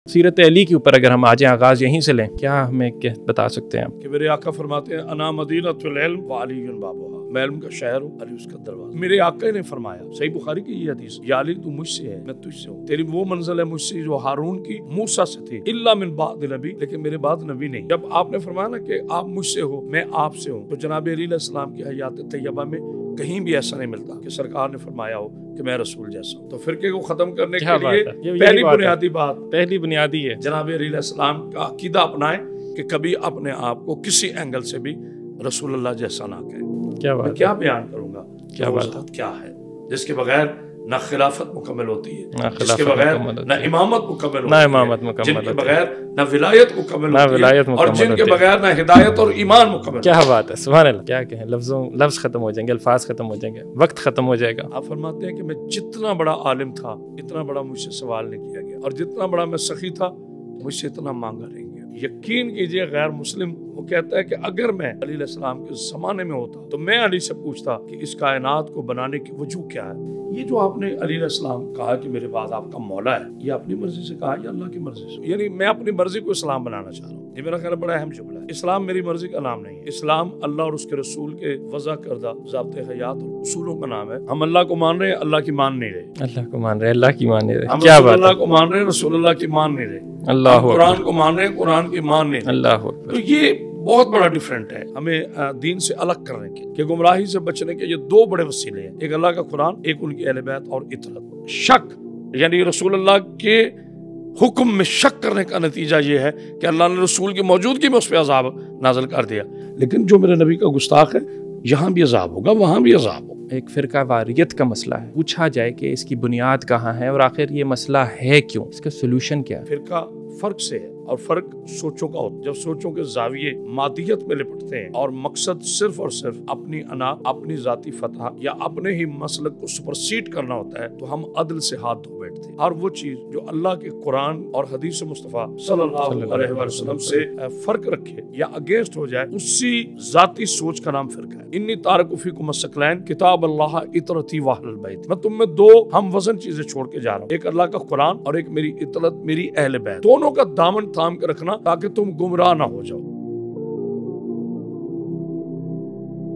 सीरत अली के ऊपर अगर हम आ जाएं, आगाज यहीं से लें, क्या हमें बता सकते हैं आप? कि मेरे आका फरमाते हैं अना मदीनतुल इल्म व अलीयुन बाबुहा, मैं इल्म का शहर हूँ, अली उसका दरवाजा। मेरे आका ने फरमाया, सही बुखारी की ये हदीस, या अली तू मुझसे है, मैं तुझसे हूँ। तेरी वो मंजिल है मुझसे जो हारून की मूसा से थी, इल्ला मिन बाद नबी, लेकिन मेरे बाद नबी नहीं। जब आपने फरमाया ना कि आप मुझसे हो, मैं आपसे हूँ, तो जनाब अली अलैहिस्सलाम की हयात तैयबा में कहीं भी ऐसा नहीं मिलता कि सरकार ने फरमाया हो कि मैं रसूल जैसा हूँ। तो फिरके को खत्म करने के लिए पहली बुनियादी है जनाब अली अलैहिस्सलाम का अकीदा अपनाएं कि कभी अपने आप को किसी एंगल से भी रसूल अल्लाह जैसा ना कहें। क्या बात, क्या बयान करूंगा, क्या बात क्या है जिसके बगैर ना खिलाफत मुकम्मल होती है, जिसके बगैर ना इमामत मुकम्मल होती है, जिनके बगैर ना विलायत मुकम्मल होती है, और जिनके बगैर ना हिदायत और ईमान मुकम्मल। क्या बात है, सुभान अल्लाह। क्या कहें, लफ्ज खत्म हो जाएंगे, अल्फाज खत्म हो जाएंगे, वक्त खत्म हो जाएगा। आप फरमाते हैं कि मैं जितना बड़ा आलिम था इतना बड़ा मुझसे सवाल नहीं किया गया, और जितना बड़ा मैं सखी था मुझसे इतना मांगा नहीं गया। यकीन कीजिए गैर मुस्लिम वो कहता है कि अगर मैं अली अलैहिस्सलाम के ज़माने में होता तो मैं अली से पूछता कि इस कायनात को बनाने की वजह क्या है। ये जो आपने अली अलैहिस्सलाम कहा कि मेरे बाद आपका मौला है, ये अपनी मर्जी से कहा या अल्लाह की मर्जी से? यानी मैं अपनी मर्जी को इस्लाम बनाना चाह रहा हूँ। ये मेरा ख्याल बड़ा अहम जुमला है। इस्लाम मेरी मर्जी का नाम नहीं है। इस्लाम अल्लाह और उसके रसूल के वज़ा करदा ज़ाब्ते हयात और उसूलों का नाम है। हम अल्लाह को मान रहे हैं, अल्लाह की मान नहीं रहे। अल्लाह को मान रहे हैं, अल्लाह की मान नहीं रहे। हम अल्लाह को मान रहे हैं, रसूल अल्लाह की मान नहीं रहे। अल्लाह कुरान को मान रहे हैं, कुरान की मान नहीं रहे। अल्लाह। तो ये बहुत बड़ा डिफरेंट है हमें दीन से अलग करने के, कि गुमराही से बचने के ये दो बड़े वसीले हैं, एक अल्लाह का कुरान, एक उनकी अहले बैत और इतरत। शक यानी रसूल अल्लाह के हुक्म में शक करने का नतीजा ये है कि अल्लाह ने रसूल की मौजूदगी में उस पर अजाब नाजिल कर दिया। लेकिन जो मेरे नबी का गुस्ताख है, यहाँ भी अजाब होगा, वहाँ भी अजाब होगा। एक फिरका वारियत का मसला है, पूछा जाए कि इसकी बुनियाद कहाँ है और आखिर ये मसला है क्यों, इसका सोल्यूशन क्या है? फिरका फर्क से है, और फर्क सोचों का होता है। जब सोचों के जाविये मादियत में लिपटते हैं और मकसद सिर्फ और सिर्फ अपनी अना, अपनी जाती फतह या अपने ही मसलक को सुपरसीड करना होता है, तो हम अदल से हाथ धो बैठते हैं। और वो चीज जो अल्लाह के कुरान और हदीस मुस्तफ़ा सल्लल्लाहु अलैहि वसल्लम से फर्क रखे या अगेंस्ट हो जाए, उसी जाती सोच का नाम फिरका है। इन्नी तारकु फीकुम मसकलैन किताब अल्लाह इतरती व अहलुल बैत, मैं तुम में दो हम वजन चीजें छोड़ के जा रहा हूँ, एक अल्लाह का कुरान और एक मेरी इतरत, मेरी अहले बैत। दोनों का दामन थाम के रखना ताकि तुम गुमराह ना हो जाओ।